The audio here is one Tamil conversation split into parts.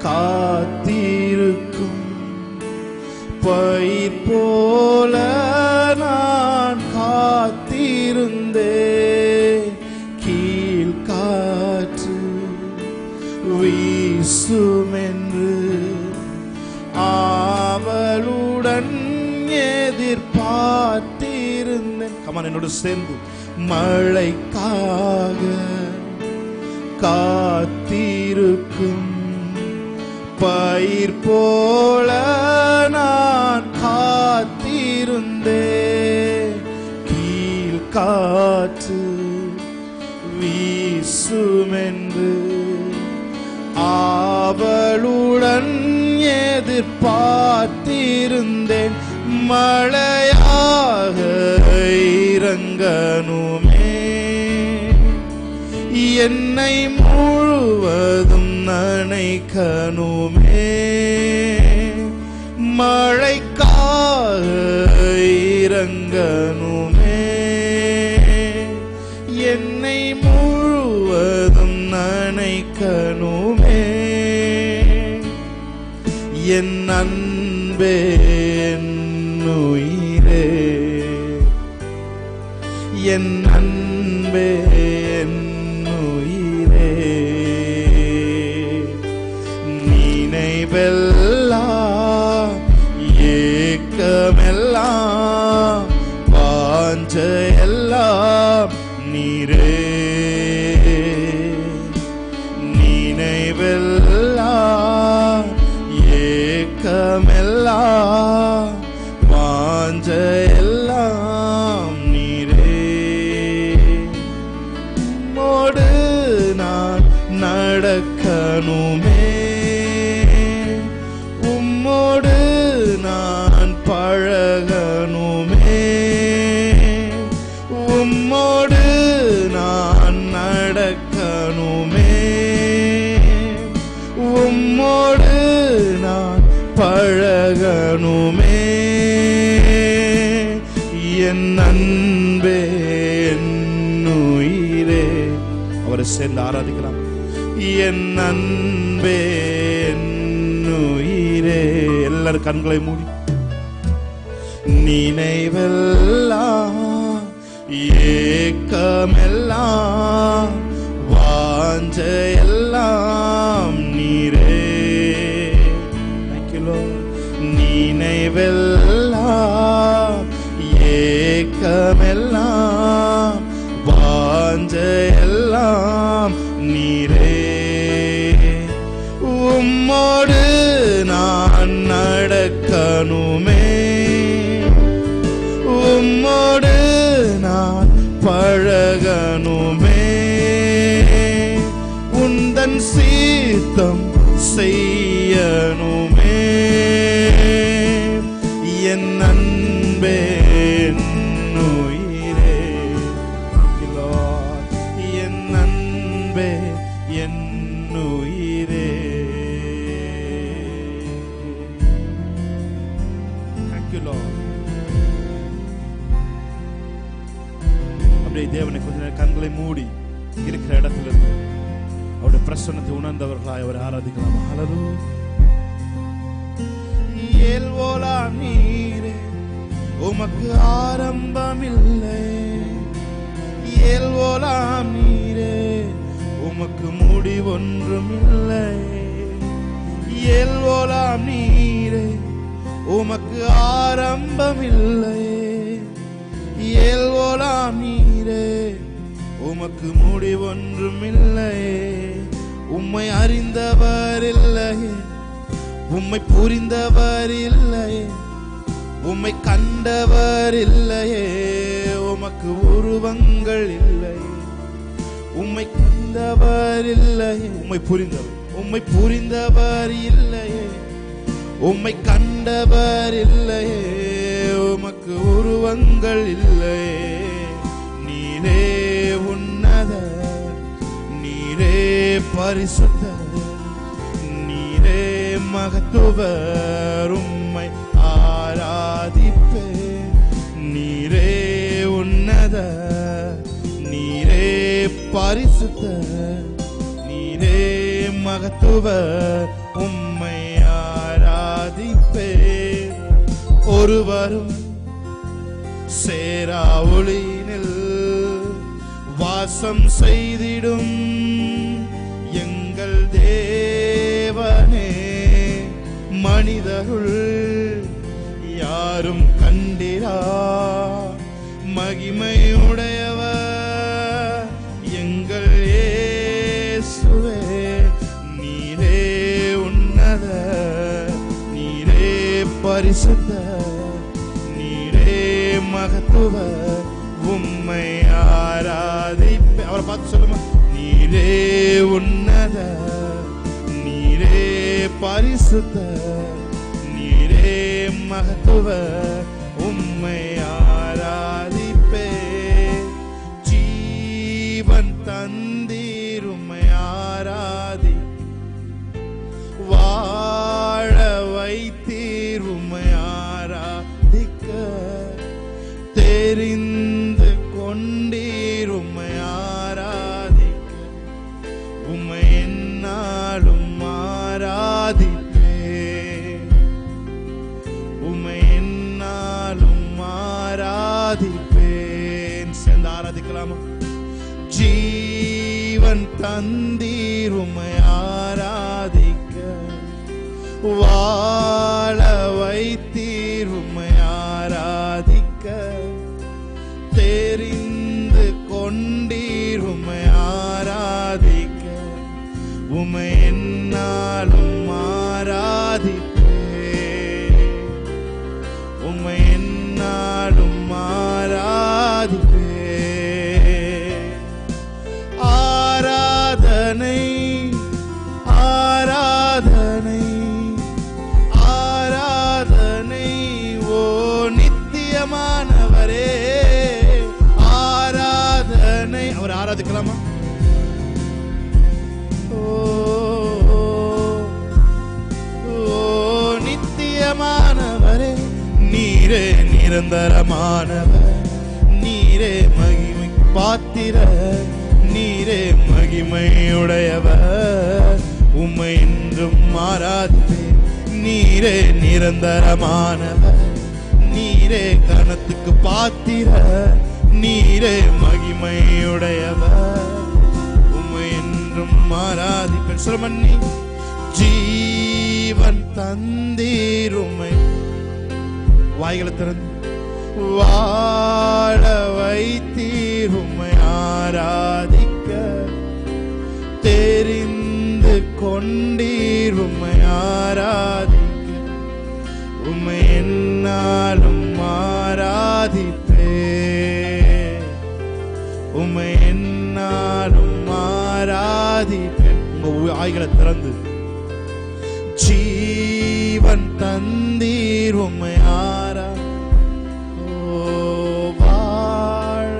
காத்திருக்கும் பயிர் போல நான் காத்திருந்தேன். கீழ்காற்று வீசுமென்று ஆவலுடன் எதிர்பார்த்திருந்தேன். கமான், என்னோடு சேர்ந்து. மழைக்காக காத்திருக்கும் பயிர் போல நான் காத்திருந்தேன். கீழ்காற்று வீசுமென்று ஆவலுடன் எதிர்பார்த்திருந்தேன். மழையாக இறங்கணுமே, என்னை முழுவதும் நனைக்கணுமே. மழைக்காக இறங்கணுமே, என்னை முழுவதும் நனைக்கணுமே. என் அன்பே என் உயிரே, என் அன்பே என் உயிரே, நினைவெல்லாம் ஏக்கமெல்லாம் வாஞ்சையெல்லாம் நீரே. நினைவெல்லாம் ஏக்கமெல்லாம் வாஞ்சையெல்லாம் நீரே. உம்மோடு நான் நடக்கணுமே, உம்மோடு நான் பழகணுமே. உம்மோடு நான் நடக்கணுமே, உம்மோடு நான் பழகணுமே. என் அன்பே என் உயிரே. அவரை சேர்ந்து ஆராதிக்கலாம். என் அன்பே என் உயிரே. எல்லாரும் கண்களை மூடி. நினைவெல்லாம் ஏக்கமெல்லாம் வாஞ்சையெல்லாம் நீரே. நினைவெல்லாம் ஏக்கமெல்லாம் வாஞ்சையெல்லாம் நீரே. உம்மோடு நான் நடக்கணுமே, உம்மோடு நான் பழகணுமே. உந்தன் சித்தம் செய்யணுமே. என் அன்பே என் உயிரே, என் அன்பே என் உயிரே. Thank you Lord. அப்படியே தேவனை கொஞ்ச நேரம் கண்களை மூடி இருக்கிற இடத்துல இருந்து அவருடைய பிரசன்னத்தை உணர்ந்தவர்களாய் அவரை ஆராதிக்கலாம். ஹல்லேலூயா. ஏல்வோலாம் நீரே, உமக்கு ஆரம்பமில்லை. ஏல்வோலாம் நீரே, உமக்கு முடிவொன்றுமில்லை. ஏல்வோலாம் நீரே, உமக்கு ஆரம்பமில்லை. ஏல்வோலாம் நீரே, உமக்கு முடிவொன்றுமில்லை. உம்மை அறிந்தவர் இல்லையே, உம்மை புரிந்தவர் இல்லையே, உம்மை கண்டவர் இல்லையே. உமக்கு உருவங்கள் இல்லையே, உம்மை கண்டவர் இல்லையே. உம்மை புரிந்தவர் இல்லையே, உம்மை கண்டவர் இல்லையே. உமக்கு உருவங்கள் இல்லையே. நீரே உன்னதர், நீரே பரிசுத்தர், நீரே மகத்துவர். உம்மை ஆராதிப்பேன். நீரே உன்னதர், நீரே பரிசுத்தர், நீரே மகத்துவர் உம்மை ஆராதிப்பேன். ஒருவரும் சேரா ஒளியினில் வாசம் செய்திடும் எங்கள் தேவனே, மனிதருள் யாரும் கண்டிரா மகிமையுடையவர் எங்கள் இயேசுவே. நீரே உன்னத, நீரே பரிசுத்த, நீரே மகத்துவர் உம்மை ஆராதிப்பே. அவரை பார்த்து சொல்லுமா, நீரே உன்னத, நீரே பரிசுத்த, நீரே மகத்துவர் உம்மை ஆராதிப்பே. ஜீவன் தந்தீர் உம்மை ஆராதி, வாழ வைத்தீர் உம்மை ஆராதிக்க, தெரிந்து கொண்டீர் உம்மை ஆராதிக்க, உம்மை என்னாலும் ஆராதிப்பே, உம்மை என்னாலும் ஆராதிப்பேன். சேர்ந்து ஆராதிக்கலாமா? ஜீவன் தந்தீர் உம்மை ஆராதிக்க, வாழ வைத்தீர் உம்மை ஆராதிக்க, தெரிந்து கொண்டீர் உம்மை ஆராதிக்க, உம்மை என்னாலும் ஆராதிப்பே, உம்மை என்னாலும் ஆராதிப்பே. ஆராதனை ஆராதனை ஆராதனை ஓ நித்தியமானவரே, ஆராதனை. அவர் ஆராதிக்கலாமா? ஓ நித்தியமானவரே, நீரே நிரந்தரமானவர், நீரே மகிமை பாத்திர, நீரே மகிமையுடையவர் உம்மை என்றும் ஆராதிப்பேன். நீரே நிரந்தரமானவர், நீரே கனத்துக்கு பாத்திர, நீரே மகிமையுடையவர் உம்மை என்றும் ஆராதிப்பேன். சொல்லுமன்னி, ஜீவன் தந்தீர் உம்மை, வாய்களை திறந்து, வாழ வைத்தீர் உம்மை ஆராதிக்க, தெரிந்து கொண்டீர் உம்மை ஆராதிக்க, உம்மை என்னாலும் ஆராதிப்பே, உம்மை என்னாலும் ஆராதிப்பேன். உங்க ஆய்களை திறந்து, ஜீவன் தந்தீர் உம்மை ஆரா, வாழ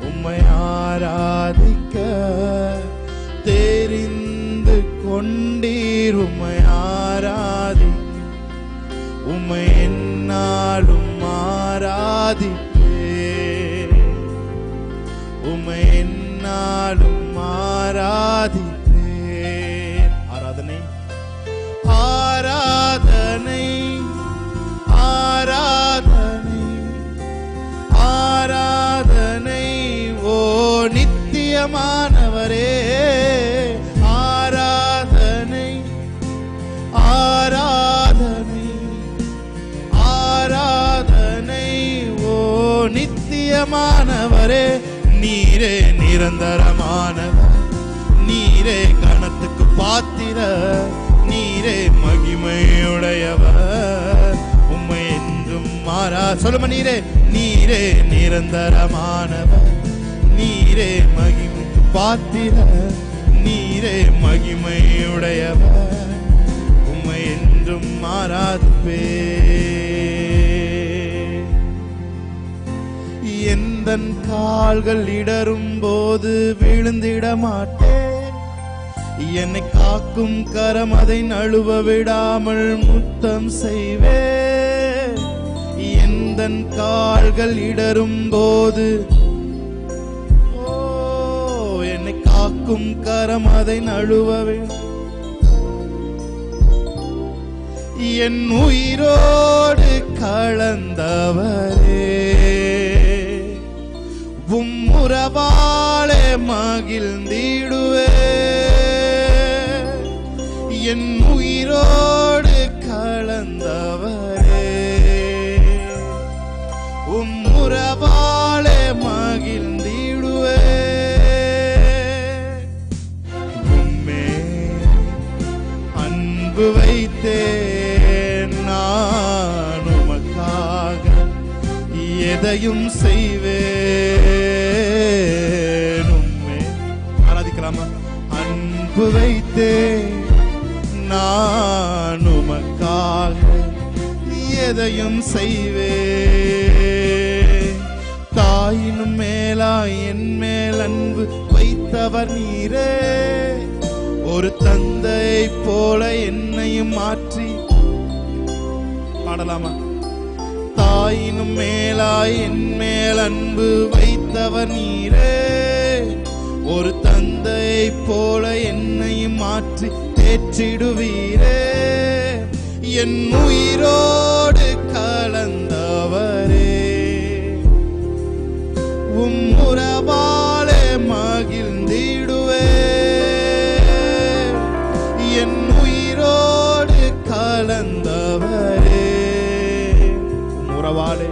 உம்மை ஆராதிக்க, தெரிந்து கொண்டீர் உம்மை ஆராதிக்க, உம்மை என்னாலும் ஆராதிப்பே, உம்மை என்னாலும் ஆராதிப்பேன். ஆராதனை ஆராதனை ஆராதனை ஆராதனை ஓ நித்தியமானவரே, ஆராதனை ஆராதனை ஆராதனை ஓ நித்தியமானவரே, நீரே நிரந்தரமானவர், நீரே கனத்துக்கு பாத்திர, நீரே மகிமையுடையவர் உம்மை என்றும் மாறா. சொல்லுமா, நீரே நீரே நிரந்தரமானவர், நீரே மகிமைக்கு பாத்திர, நீரே மகிமையுடையவர் உம்மை என்றும் மாறாதுப்பே. எந்தன் கால்கள் இடரும் போது விழுந்திட மாட்டேன், என்னை காக்கும் கரம் அதை நழுவ விடாமல் முத்தம் செய்வேன். எந்தன் கால்கள் இடரும் போது என்னை காக்கும் காக்கும் கரம் அதை நழுவவே என் உயிரோடு கலந்தவரே உம்முறவாளே மகிழ்ந்திடுவே என் உயிரோடு கலந்தவரே உம்முறவாளே மகிழ்ந்திடுவே உம்மே அன்பு வைத்தேன் நான் உமக்காக எதையும் செய்வேன் உம்மே ஆராதிக்கலாமா அன்பு வைத்தேன் நான் உமக்காக எதையும் செய்வேன் தாயினும் மேலாய் என் மேல் அன்பு வைத்தவர் நீரே ஒரு தந்தை போல என்னையும் மாற்றி பாடலாமா தாயினும் மேலாய் என் மேல் அன்பு வைத்தவர் நீரே ஒரு தந்தை போல என்னையும் மாற்றி தேற்றிடுவீரே என் உயிரோடு கலந்தவரே உம்முறவாளே மகிழ்ந்திடுவே என் உயிரோடு கலந்தவரே உம்முறவாளே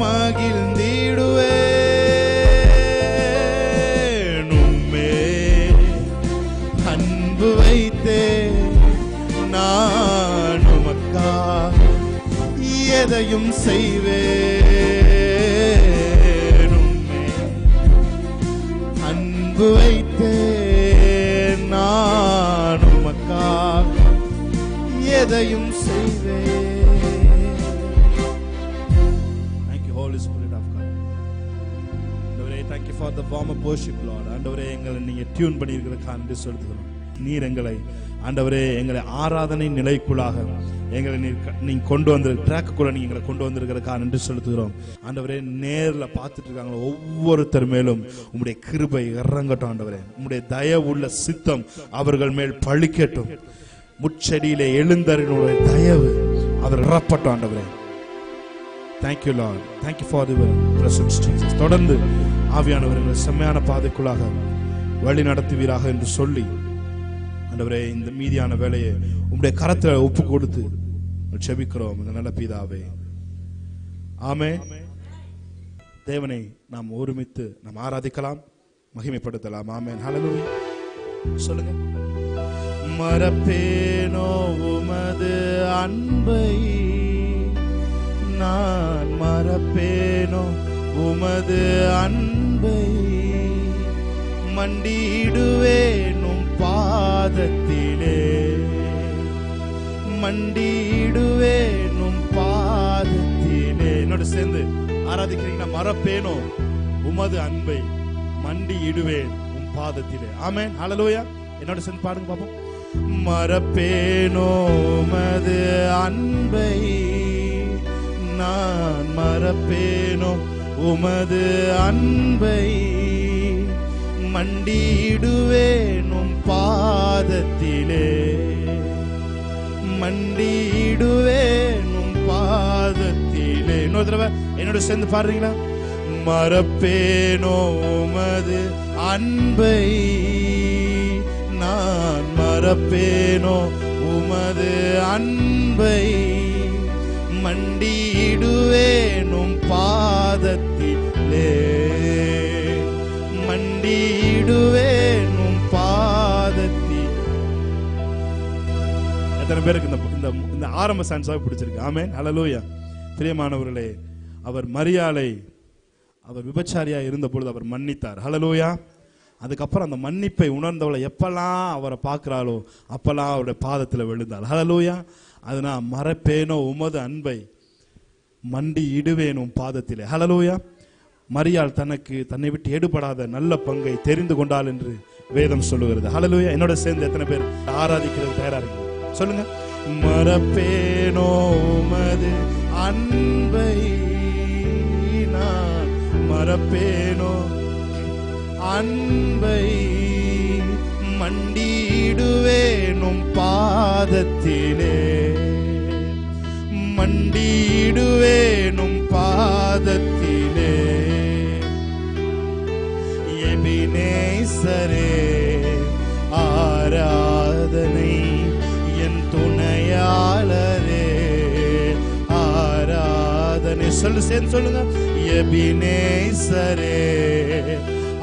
மகிழ்ந்திடுவே அன்பு வைத்தே நான் உமக்காக எதையும் செய்வேன் அன்பு வைத்தே நான் உமக்காக எதையும் செய்வேன். Thank you Holy Spirit of God. Thank you for the warm up worship Lord. ஆண்டவரே எங்களை நீங்க டியூன் பண்ணியிருக்கிறதுக்கு நன்றி செலுத்துகிறோம். நீர் எங்களை ஆண்டவரே எங்களை ஆராதனை நிலைக்குள்ளாக எங்களை நீங்க கொண்டு வந்து ட்ராக்குள்ள நீங்க எங்களை கொண்டு வந்திருக்கிறதுக்காக நன்றி செலுத்துகிறோம். ஆண்டவரே நேர்ல பார்த்துட்டு இருக்காங்க ஒவ்வொருத்தர் மேலும் உம்முடைய கிருபை இறங்கட்டும். ஆண்டவரே உம்முடைய தயவுள்ள சித்தம் அவர்கள் மேல் பழிக்கட்டும். முச்செடியிலே எழுந்தறினுடைய தயவு அவர் இறப்பட்டும். ஆண்டவரே Thank you Lord. Thank you for the presence Jesus. தொடர்ந்து ஆவியானவர் எங்களை செம்மையான பாதைக்குள்ளாக வழி நடத்துவீராக என்று சொல்லி ஆண்டவரே இந்த மீதியான வேலையை உம்முடைய கரத்தில் ஒப்பு கொடுத்து ஜெபிக்கிறோம் இந்த நல்ல பிதாவே. ஆமென். தேவனை நாம் ஒருமித்து நாம் ஆராதிக்கலாம், மகிமைப்படுத்தலாம். ஆமென். ஹல்லேலூயா. சொல்லுங்க. மறப்பேனோ உமது அன்பை, நான் மறப்பேனோ உமது அன்பை, மண்டிடுவேனும் பாதத்திலே, மண்டிடுவேனும் பாதத்திலே. என்னோட சேர்ந்து ஆராதிக்கிறீங்கன்னா, மறப்பேனோ உமது அன்பை, மண்டிடுவேன் உம் பாதத்திலே. ஆமென். ஹல்லேலூயா. என்னோட சேர்ந்து பாடுங்க பாப்போம். மறப்பேனோ உமது அன்பை, நான் மறப்பேனோ உமது அன்பை, மண்டிடுவேனும் பாதத்திலே, மண்டிடுவேனும் பாதத்திலே. இன்னொரு தடவை என்னோட சேர்ந்து பாடுறீங்களா? மறப்பேனோ உமது அன்பை, நான் மறப்பேனோ உமது அன்பை, மண்டிடுவேனும் பாதத்திலே, மண்டிடுவேனும் பாதத்தில். எத்தனை பேருக்கு இந்த ஆரம்ப சான்ஸாக பிடிச்சிருக்கு? ஆமென். ஹல்லேலூயா. பிரியமானவர்களே, அவர் மரியாளை அவர் விபச்சாரியா இருந்த பொழுது அவர் மன்னித்தார். ஹல்லேலூயா. அதுக்கப்புறம் அந்த மன்னிப்பை உணர்ந்தவளை எப்பெல்லாம் அவரை பார்க்கிறாளோ அப்பெல்லாம் அவருடைய பாதத்தில் விழுந்தாள். ஹல்லேலூயா. அதனா மறப்பேனோ உமது அன்பை, மண்டி இடுவேனும் பாதத்திலே. ஹல்லேலூயா. மரியாள் தன்னை விட்டு எடுபடாத நல்ல பங்கை தெரிந்து கொண்டாள் என்று வேதம் சொல்லுகிறது. ஹல்லேலூயா. என்னோட சேர்ந்து எத்தனை பேர் ஆராதிக்கிறது தயாரா இருக்கீங்க? சொல்லுங்க. மறப்பேனோ உமது அன்பை, நான் மறப்பேனோ அன்பை மண்டியிடுவேனும் பாதத்திலே, மண்டியிடுவேனும் பாதத்திலே. எபினேசரே ஆராதனை, என் துணையாளரே ஆராதனை. சேர்ந்து சொல்லுங்க. எபினேசரே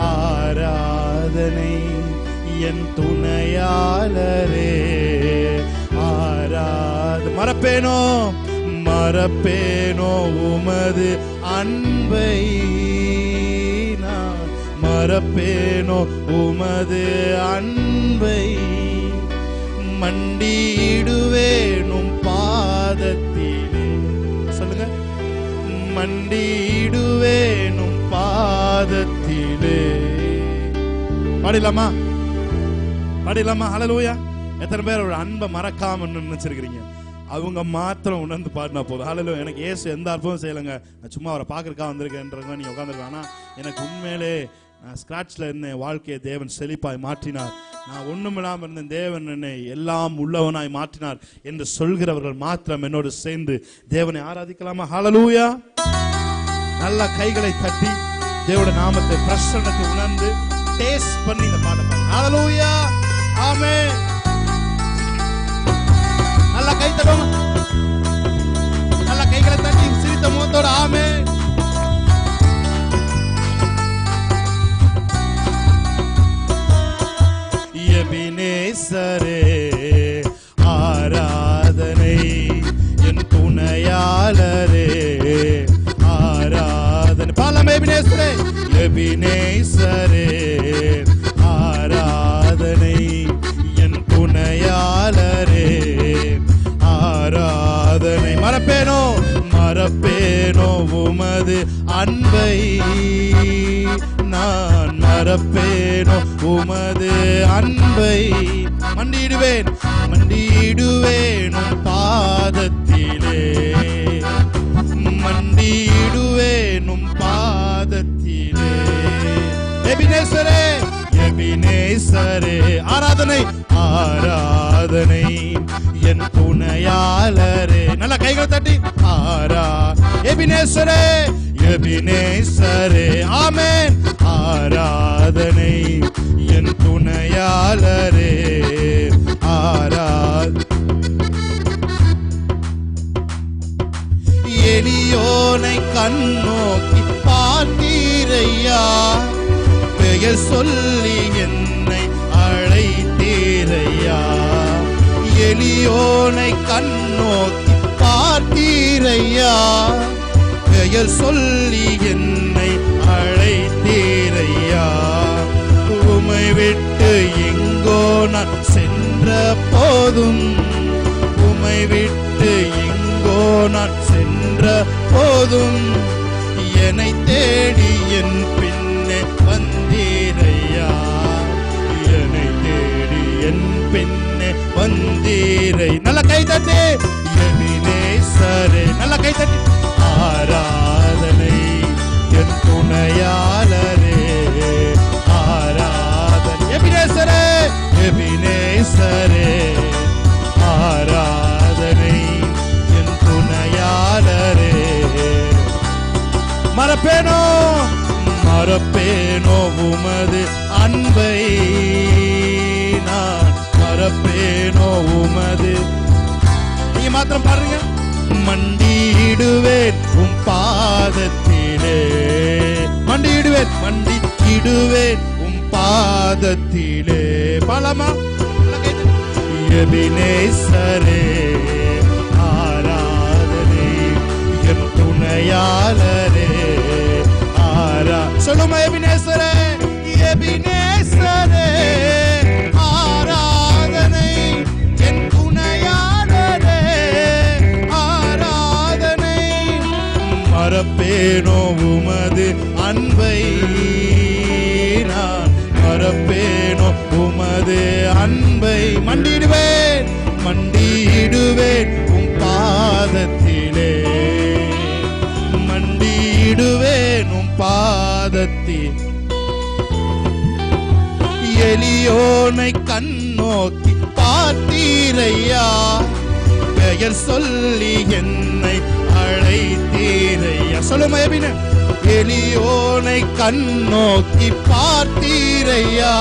ஆராதனை, என் துணையாளரே ஆராத. மறப்பேனோ மறப்பேனோ உமது அன்பை, நான் மறப்பேனோ உமது அன்பை, மண்டியிடுவேனும் பாதத்திலே. சொல்லுங்க. மண்டியிடுவேனும் பாதத்திலே. பாடிடலாமா? பாடிடலாமா? ஹல்லேலூயா. எத்தனை பேர் ஒரு அன்பை மறக்காம நினைச்சிருக்கிறீங்க? அவங்க மாத்திரம் உணர்ந்து பாடினா போதும். ஹல்லேலூயா. எனக்கு இயேசு எந்த அற்புதம் செய்யலைங்க, நான் சும்மா அவரை பார்க்கறதுக்காக வந்திருக்கேன்றத நீ உட்காந்துருக்கேன். ஆனால் எனக்கு உண்மையிலே நான் ஸ்கிராட்ச்ல இருந்தேன், வாழ்க்கையை தேவன் செழிப்பாய் மாற்றினார். நான் ஒண்ணுமில்லாமல் இருந்த தேவன் என்னை எல்லாம் உள்ளவனாய் மாற்றினார் என்று சொல்கிறவர்கள் மாத்திரம் என்னோடு சேர்ந்து தேவனை ஆராதிக்கலாமா? ஹல்லேலூயா. நல்ல கைகளை தட்டி தேவனுடைய நாமத்தை பிரசன்னத்தை உணர்ந்து டேஸ்ட் பண்ணி இந்த பாட பாருங்க. ஹல்லேலூயா. ஆமென். நல்ல கை தட்டுங்க. நல்ல கைகளை தட்டி சிரித்த முகத்தோட ஆமென். எபினேசரே ஆராதனை, என் துணையாளரே ஆராதனை. பாலாம். எபினேசரே எபினேசரே ஆராதனை, என் துணையாளரே ஆராதனை. மறப்பேனோ மறப்பேனோ உமது அன்பை, நான் மறப்பேனோ உமது அன்பை, மண்டியிடுவேன் மண்டியிடுவேனும் பாதத்திலே, மண்டியிடுவேனும் பாதத்திலே. எபினேசரே எபினேசரே ஆராதனை ஆராதனை, என் துணையாளரே. நல்ல கைகளை தட்டி ஆரா. எபினேசரே எபினேசரே ஆமென். ஆராதனை, என் துணையாளரே ஆராத. எளியோனை கண்ணோக்கி பார்த்தீரையா, பெயர் சொல்லி என்னை அழைத்தீரையா. எளியோனை கண்ணோக்கி பார்த்தீரையா, பெயர் சொல்லி என்னை அழைத்தீரையா. உமை விட்டு எங்கோ நான் சென்ற போதும், உமை விட்டு எங்கோ நான் சென்ற போதும், என்னை தேடி என் பின்னே வந்தீரையா, என்னை தேடி என் பின்னே வந்தீரை. நல்ல கை தட்டி. எபினேசரே. நல்ல கை தட்டி ஆராதனை, என் துணையாளரே ஆராதனை. எபினேசரே எபினேசரே ஆராதனை, என் துணையாளரே. மறப்பேனோ மறப்பேனோ உமது அன்பை, நான் மறப்பேனோ உமது. நீங்க மாத்திரம் பாருங்க. மண்டியிடுவேன் உம் பாதத்திலே, மண்டியிடுவேன் மண்டியிடுவேன் உம் பாதத்திலே. பாலாமா? எபினேசரே ஆராதனை, என் துணையாளரே ஆரா. சொல்லுமா? எபினேசரே எபினேசரே ஆராதனை, என் துணையாளரே ஆராதனை. மறப்பேனோ உமது அன்பை, நான் மறப்பேனோ உமது அன்பை. மண்டியிடுவேன் மண்டியிடுவேன் உம் பாதத்திலே, மண்டியிடுவேன் உம் பாதத்தில். எளியோனை கண்ணோக்கி பார்த்தீரையா, பெயர் சொல்லி என்னை அழைத்தீரையா. சொல்லுமா எபினே. எளியோனை கண்ணோக்கி பார்த்தீரையா,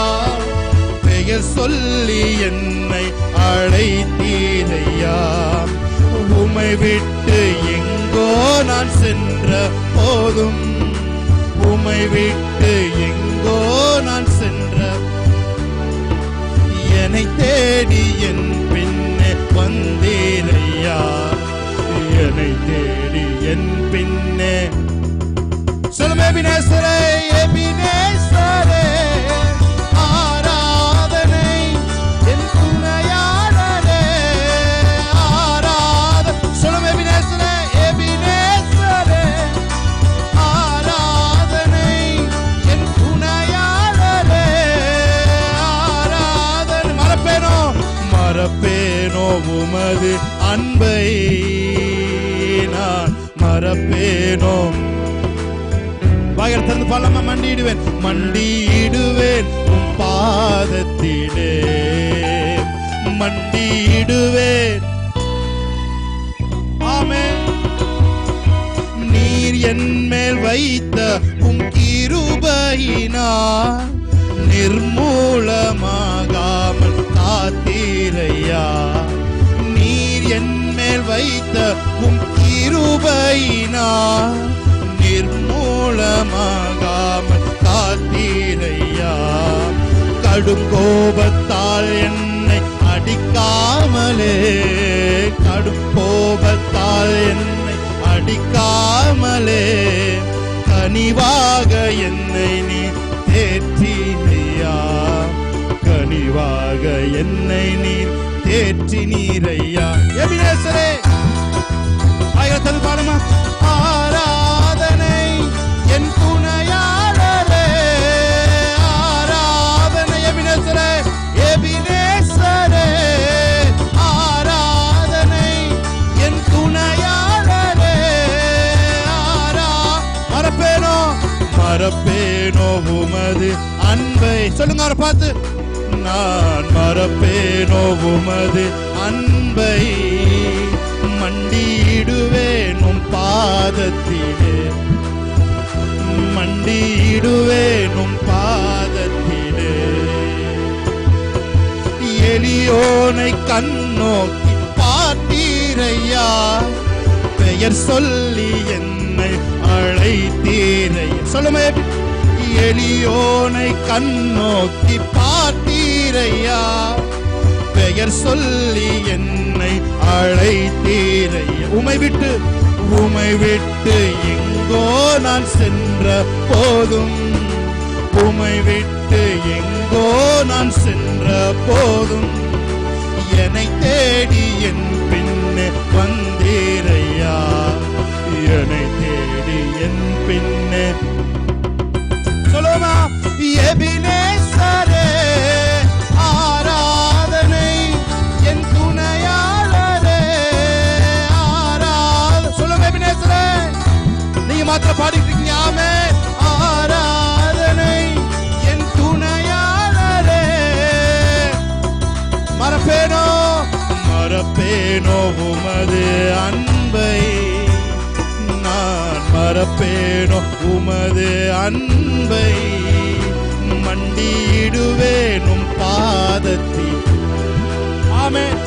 பெயர் சொல்லி என்னை அழைத்தீரையா. உம்மை விட்டு எங்கோ நான் சென்ற போதும், உம்மை விட்டு எங்கோ நான் சென்ற, என்னை தேடி என் பின்னே வந்தீரையா, என்னை தேடி என் பின்னே. சொல்லுமே எபினேசரே, எபினேசரே ஆராதனை என் துணையாளரே ஆராதனை. சொல்லுமே எபினேசரே, எபினேசரே ஆராதனை என் துணையாளரே ஆராதனை. மறப்பேனோ மறப்பேனோ உமது அன்பை நான் மறப்பேனோ. வாயில் திறந்து பாடலாமா? மண்டியிடுவேன் மண்டியிடுவேன் உம் பாதத்திலே, மண்டியிடுவேன். ஆமென். நீர் என் மேல் வைத்த உம் கிருபையினால் நிர்மூலமாகாமல் காத்தீரையா. நீர் என் மேல் வைத்த உம் கிருபையினால் நிர்மூலமாகாமல் காத்தீரையா. கடும் கோபத்தால் என்னை அடிக்காமலே, கடும் கோபத்தால் என்னை அடிக்காமலே, கனிவாக என்னை நீ தேற்றினையா, கனிவாக என்னை நீ தேற்றினீரையா. எபினேசரே ஆயிரத்தது பாடுமா. ஆராதனை என் துணையாளரே ஆராதனை. எபினேசரே, எபினேசரே ஆராதனை என் துணையாளரே மறப்பேனோ மறப்பேனோ உமது அன்பை. சொல்லுங்க அவரை பார்த்து. நான் மறப்பேனோ உமது அன்பை, மண்டியிடுவேன் உம் பாதத்திலே, மண்டியிடுவேன் உம் பாதத்திலே. எளியோனை கண்ணோக்கி பார்த்தீரையா, பெயர் சொல்லி என்னை அழைத்தீரையா. சொல்லுமே. எளியோனை கண்ணோக்கி பார்த்தீரையா, பெயர் சொல்லி என்னை அழைத்தீரையா. உம்மை விட்டு எங்கோ நான் சென்ற போதும், உம்மை விட்டு எங்கோ நான் சென்ற போதும், என்னை தேடி என் பின்னே வந்தீரையா, என்னை தேடி என் பின்னே. சொல்லுமா. எபினேசரே ஆராதனை என் துணையாளரே ஆராதனை. சொல்லுங்க எபினேசரே. நீங்க மாத்திரம் பாடிட்டு இருக்கீங்க. ஆமென். ஆராதனை என் துணையாளரே. மறப்பேனோ மறப்பேனோ உமது அன்பை, நான் மறப்பேனோ உமது அன்பை, மண்டியிடுவேன் உம் பாதத்தில். ஆமென்.